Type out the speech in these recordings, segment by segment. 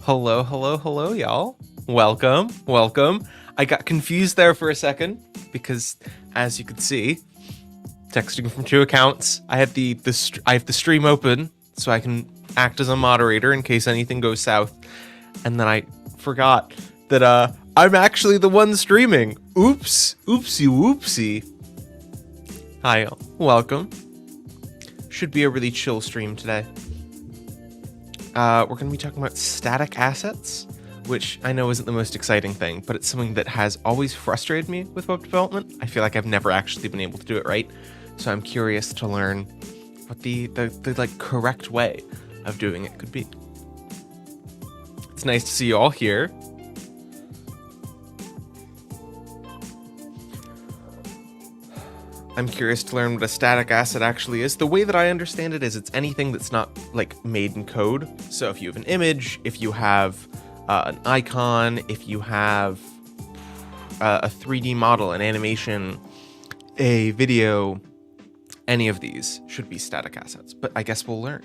Hello, hello, hello, y'all. Welcome, welcome. I got confused there for a second because, as you can see, texting from two accounts. I have the stream open so I can act as a moderator in case anything goes south, and then I forgot that I'm actually the one streaming. Oops, oopsie, whoopsie. Hi, y'all. Welcome. Should be a really chill stream today. We're going to be talking about static assets, which I know isn't the most exciting thing, but it's something that has always frustrated me with web development. I feel like I've never actually been able to do it right, so I'm curious to learn what the like correct way of doing it could be. It's nice to see you all here. I'm curious to learn what a static asset actually is. The way that I understand it is it's anything that's not like made in code. So if you have an image, if you have an icon, if you have a 3D model, an animation, a video, any of these should be static assets. But I guess we'll learn.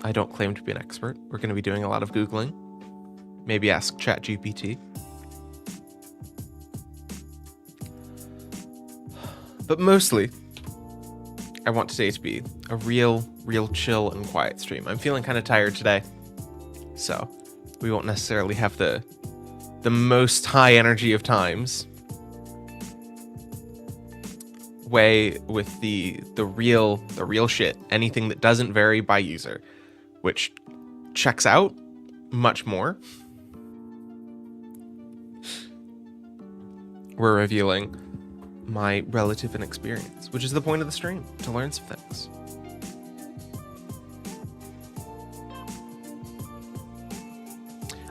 I don't claim to be an expert. We're going to be doing a lot of Googling. Maybe ask ChatGPT. But mostly, I want today to be a real chill and quiet stream. I'm feeling kind of tired today, so we won't necessarily have the most high energy of times. Way with the real shit, anything that doesn't vary by user, which checks out much more. We're revealing my relative inexperience, which is the point of the stream, to learn some things.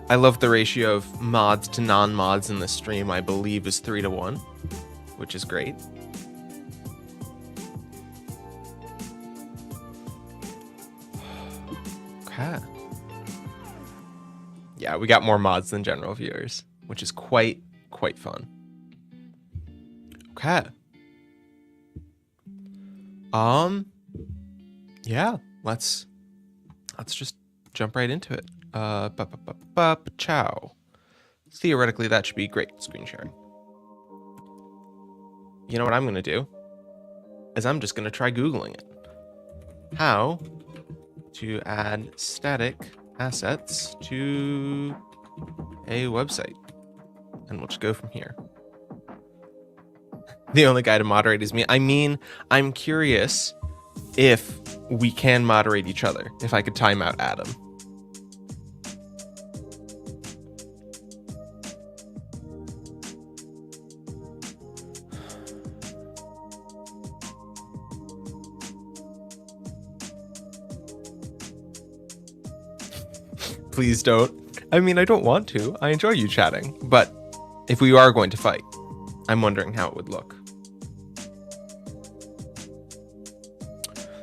I love the ratio of mods to non-mods in this stream. I believe is 3-1, which is great. Okay. Yeah, we got more mods than general viewers, which is quite fun. Okay. Yeah, let's just jump right into it. Ciao. Theoretically, that should be great screen sharing. You know what I'm gonna do? Is I'm just gonna try Googling it. How to add static assets to a website. And we'll just go from here. The only guy to moderate is me. I mean, I'm curious if we can moderate each other, if I could time out Adam. Please don't. I mean, I don't want to. I enjoy you chatting, but if we are going to fight, I'm wondering how it would look.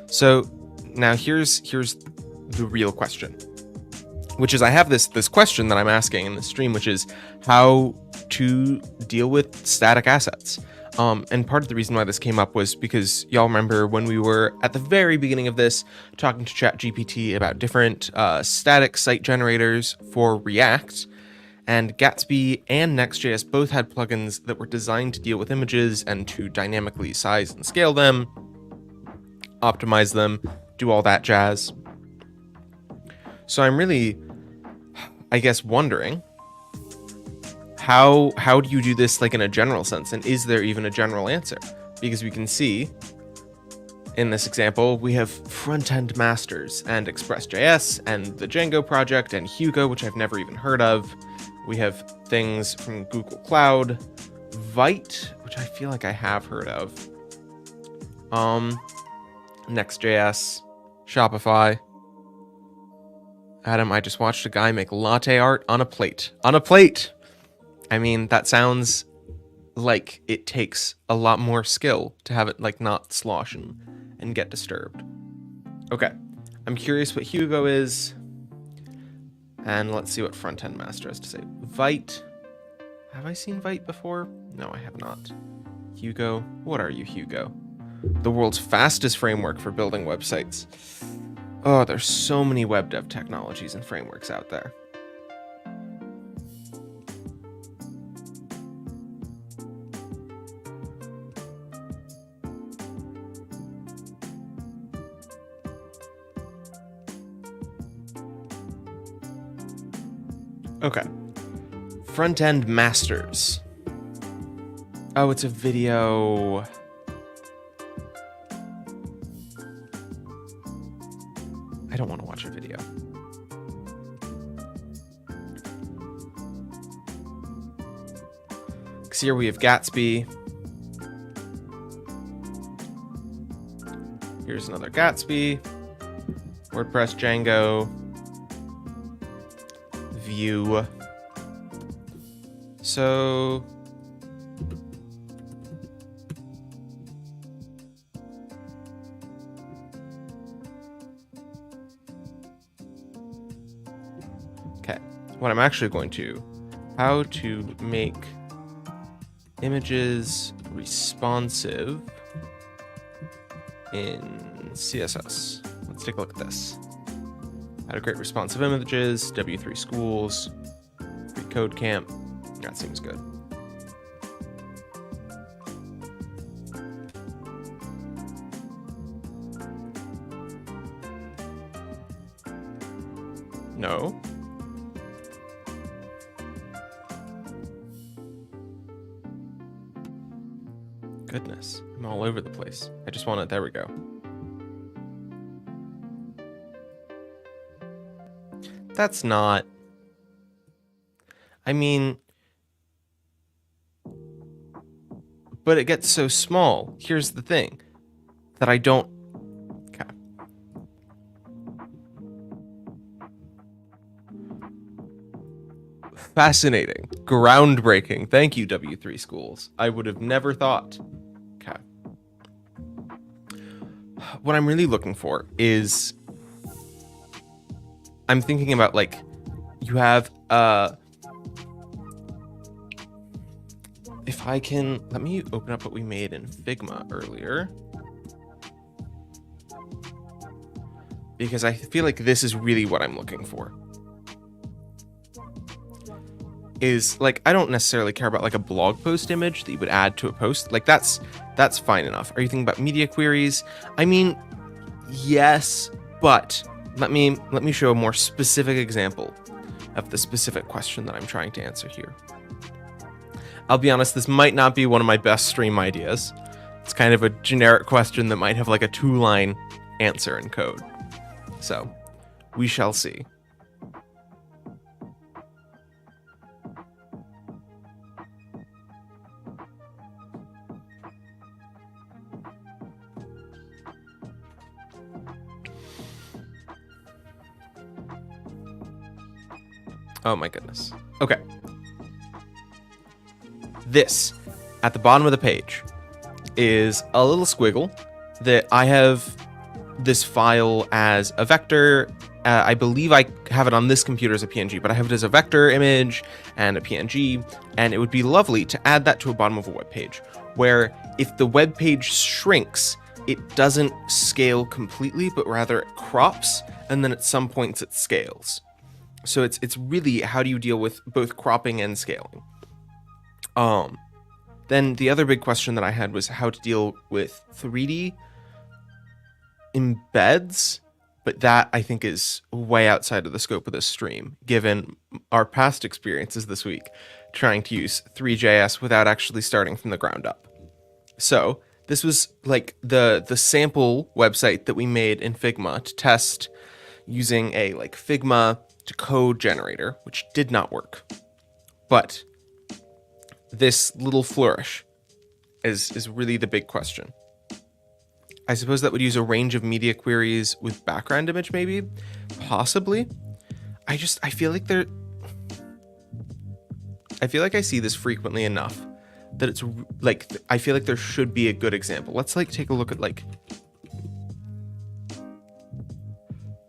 So now here's the real question, which is I have this question that I'm asking in the stream, which is how to deal with static assets. And part of the reason why this came up was because y'all remember when we were at the very beginning of this talking to ChatGPT about different static site generators for React. And Gatsby and Next.js both had plugins that were designed to deal with images and to dynamically size and scale them, optimize them, do all that jazz. So I'm really, I guess, wondering, how do you do this like in a general sense? And is there even a general answer? Because we can see in this example, we have front-end masters and Express.js and the Django project and Hugo, which I've never even heard of. We have things from Google Cloud, Vite, which I feel like I have heard of, Next.js, Shopify. Adam, I just watched a guy make latte art on a plate. On a plate! I mean, that sounds like it takes a lot more skill to have it like not slosh and get disturbed. Okay, I'm curious what Hugo is. And let's see what front-end master has to say. Vite. Have I seen Vite before? No, I have not. Hugo. What are you, Hugo? The world's fastest framework for building websites. Oh, there's so many web dev technologies and frameworks out there. Okay. Front-end masters. Oh, it's a video. I don't want to watch a video. Because here we have Gatsby. Here's another Gatsby. WordPress, Django. Vue. So... okay, what I'm actually going to... how to make images responsive in CSS. Let's take a look at this. How to create responsive images, W3 Schools, Free Code Camp. That seems good. No. Goodness, I'm all over the place. I just want it, there we go. That's not... I mean... but it gets so small. Here's the thing. That I don't... okay. Fascinating. Groundbreaking. Thank you, W3 Schools. I would have never thought. Okay. What I'm really looking for is... I'm thinking about, like, you have, if I can, let me open up what we made in Figma earlier. Because I feel like this is really what I'm looking for. Is, like, I don't necessarily care about, like, a blog post image that you would add to a post. Like, that's fine enough. Are you thinking about media queries? I mean, yes, but... Let me show a more specific example of the specific question that I'm trying to answer here. I'll be honest, this might not be one of my best stream ideas. It's kind of a generic question that might have like a 2-line answer in code. So, we shall see. Oh my goodness. Okay. This, at the bottom of the page, is a little squiggle that I have this file as a vector. I believe I have it on this computer as a PNG, but I have it as a vector image and a PNG, and it would be lovely to add that to a bottom of a web page, where if the web page shrinks, it doesn't scale completely, but rather it crops, and then at some points it scales. So it's really how do you deal with both cropping and scaling. Then the other big question that I had was how to deal with 3D embeds, but that I think is way outside of the scope of this stream, given our past experiences this week trying to use Three.js without actually starting from the ground up. So this was like the sample website that we made in Figma to test using a like Figma to code generator, which did not work. But this little flourish is really the big question. I suppose that would use a range of media queries with background image, maybe? Possibly. I feel like I see this frequently enough that it's like, I feel like there should be a good example. Let's like take a look at like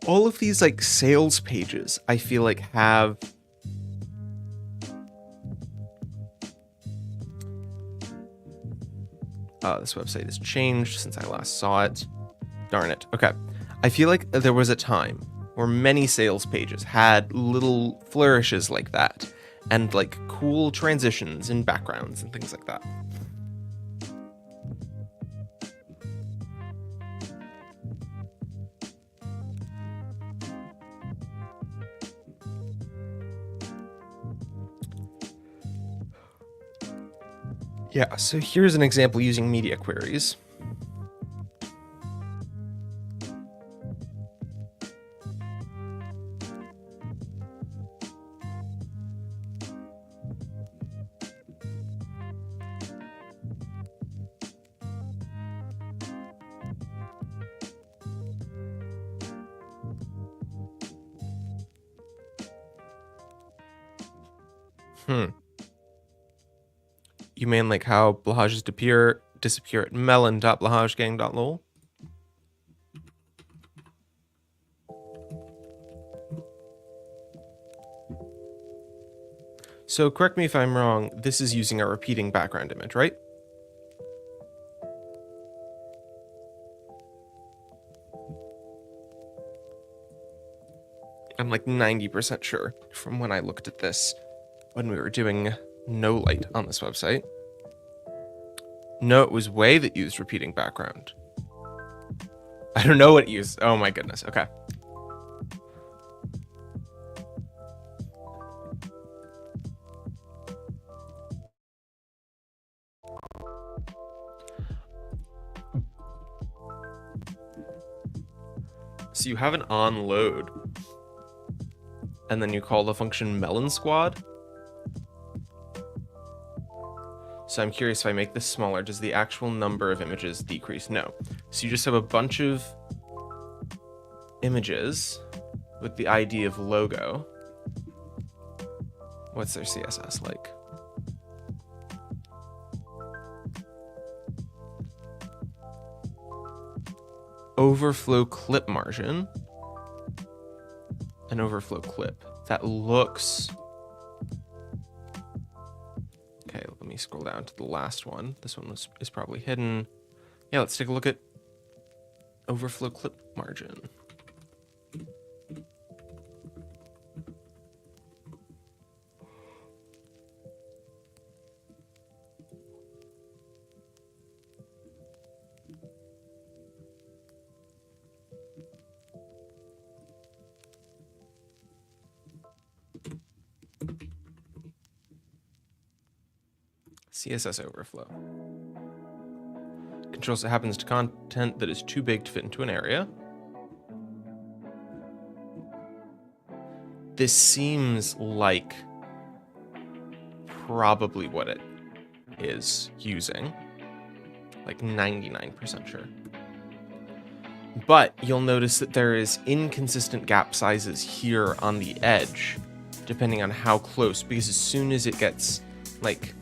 all of these like sales pages. I feel like have this website has changed since I last saw it. Darn it. Okay. I feel like there was a time where many sales pages had little flourishes like that and like cool transitions and backgrounds and things like that. Yeah, so here's an example using media queries. You mean like how blahages disappear at melon.blahagegang.lol? So correct me if I'm wrong, this is using a repeating background image, right? I'm like 90% sure from when I looked at this when we were doing no light on this website. No, it was Way that used repeating background. I don't know what it used. Oh my goodness. Okay. So you have an onload, and then you call the function melon squad. So I'm curious, if I make this smaller, does the actual number of images decrease? No. So you just have a bunch of images with the ID of logo. What's their CSS like? Overflow clip margin. An overflow clip. That looks... Okay, let me scroll down to the last one. This one is probably hidden. Yeah, let's take a look at overflow clip margin. CSS overflow. Controls what happens to content that is too big to fit into an area. This seems like probably what it is using. Like 99% sure. But you'll notice that there is inconsistent gap sizes here on the edge, depending on how close, because as soon as it gets like...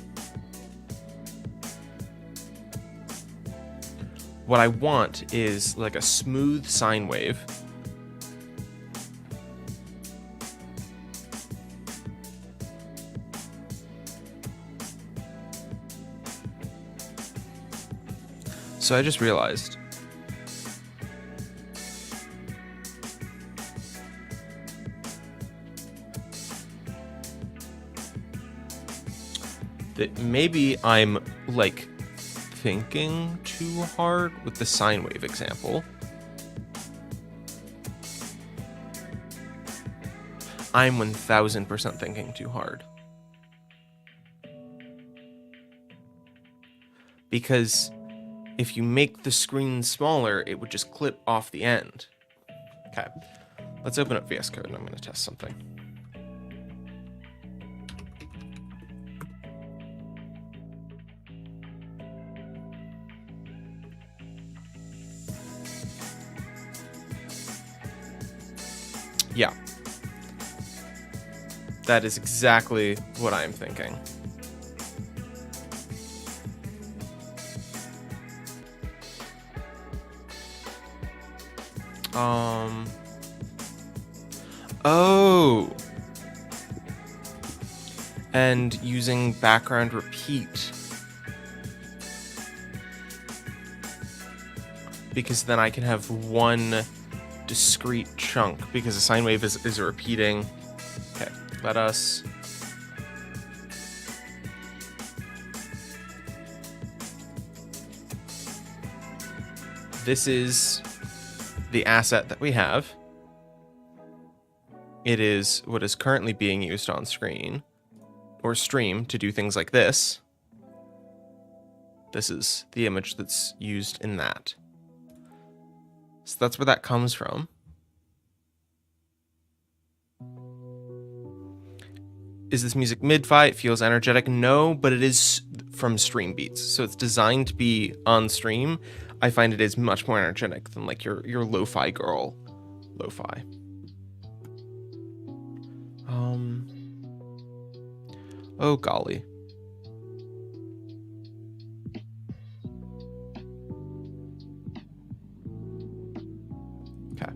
What I want is like a smooth sine wave. So I just realized that maybe I'm like thinking too hard with the sine wave example. I'm 1000% thinking too hard. Because if you make the screen smaller, it would just clip off the end. Okay, let's open up VS Code and I'm going to test something. Yeah. That is exactly what I'm thinking. Oh. And using background repeat. Because then I can have one discrete chunk, because a sine wave is a repeating. Okay, let us... This is the asset that we have. It is what is currently being used on screen or stream to do things like this. this is the image that's used in that. So that's where that comes from. Is this music mid-fi? It feels energetic? No, but it is from stream beats. So it's designed to be on stream. I find it is much more energetic than like your lo-fi girl lo-fi. Oh golly. Okay.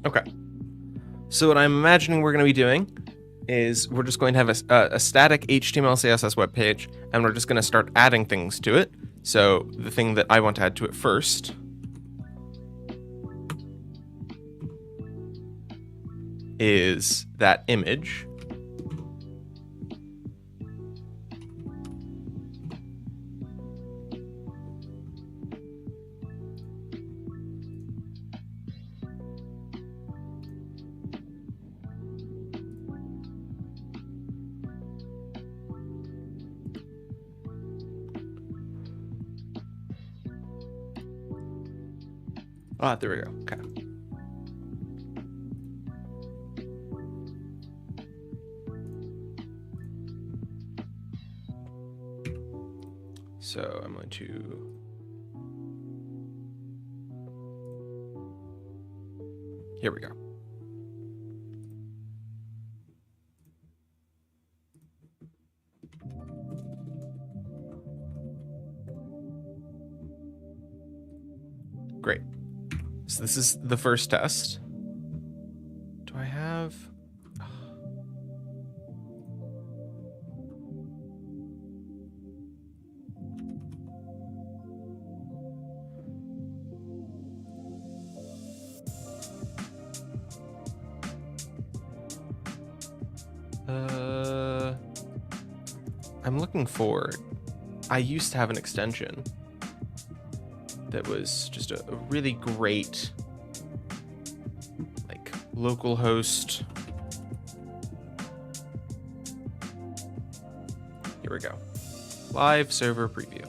Okay. So what I'm imagining we're going to be doing is we're just going to have a static HTML CSS web page, and we're just going to start adding things to it. So the thing that I want to add to it first is that image. Ah, there we go. Okay. So I'm going to here we go. Great. So this is the first test. Do I have... I'm looking for... I used to have an extension that was just a really great like localhost. Here we go. Live server preview.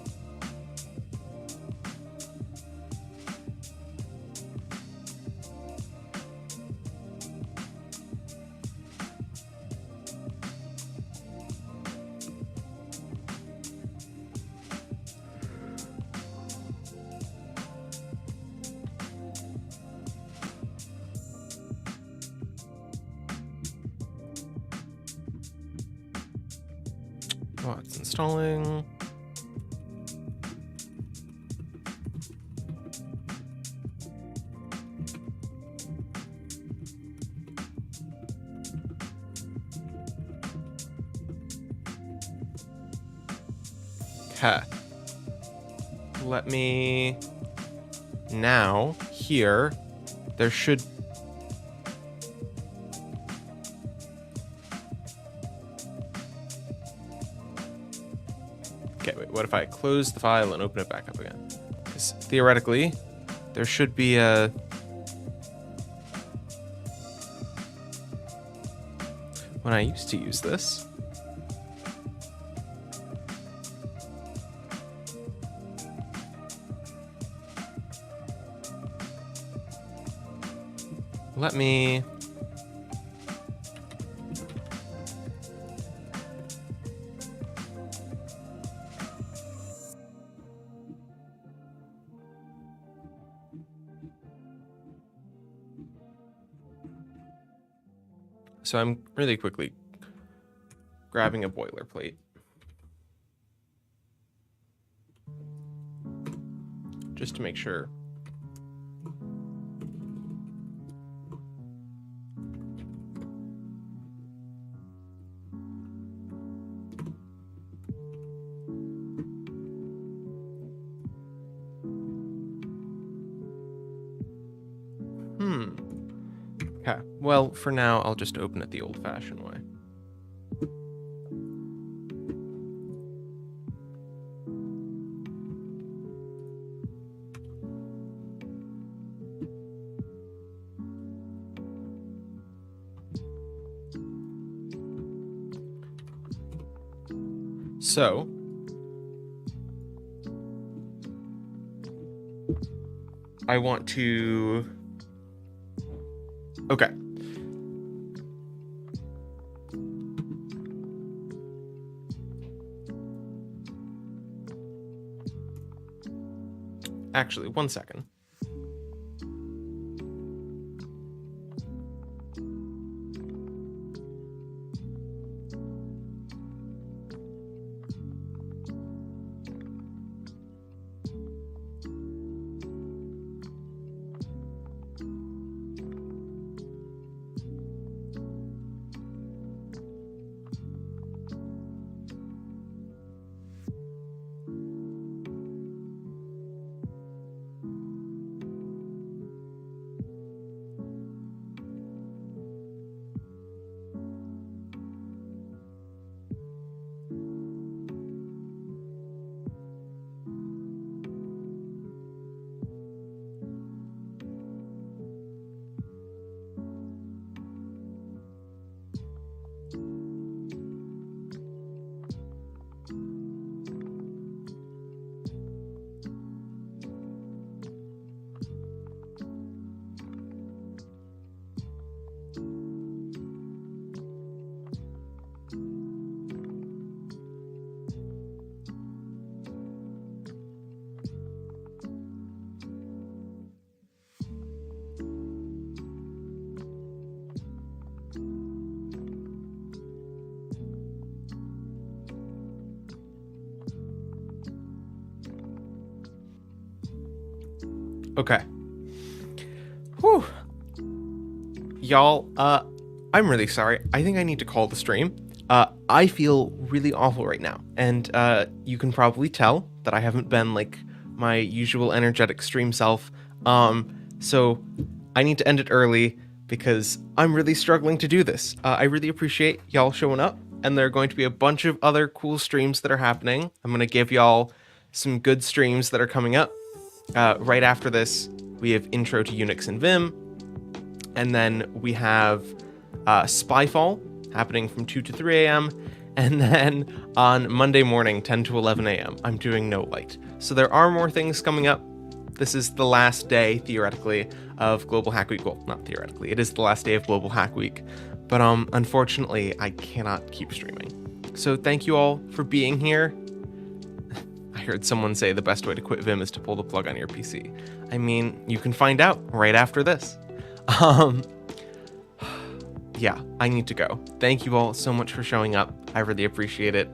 Oh, it's installing. Okay. Let me now here there should wait, what if I close the file and open it back up again? Because theoretically, there should be a... When I used to use this... Let me... So I'm really quickly grabbing a boilerplate. Just to make sure. Okay, well, for now, I'll just open it the old-fashioned way. So, I want to... Okay. Actually, one second. Okay. Whew. Y'all, I'm really sorry. I think I need to call the stream. I feel really awful right now, and you can probably tell that I haven't been like my usual energetic stream self. So I need to end it early because I'm really struggling to do this. I really appreciate y'all showing up, and there are going to be a bunch of other cool streams that are happening. I'm gonna give y'all some good streams that are coming up. Right after this, we have Intro to Unix and Vim, and then we have Spyfall happening from 2 to 3 a.m., and then on Monday morning, 10 to 11 a.m., I'm doing No Light. So there are more things coming up. This is the last day, theoretically, of Global Hack Week. Well, not theoretically, it is the last day of Global Hack Week, but unfortunately, I cannot keep streaming. So thank you all for being here. I heard someone say the best way to quit Vim is to pull the plug on your PC. I mean, you can find out right after this. Yeah, I need to go. Thank you all so much for showing up. I really appreciate it.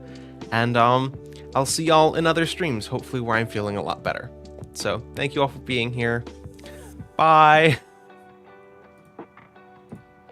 And I'll see y'all in other streams, hopefully where I'm feeling a lot better. So thank you all for being here. Bye.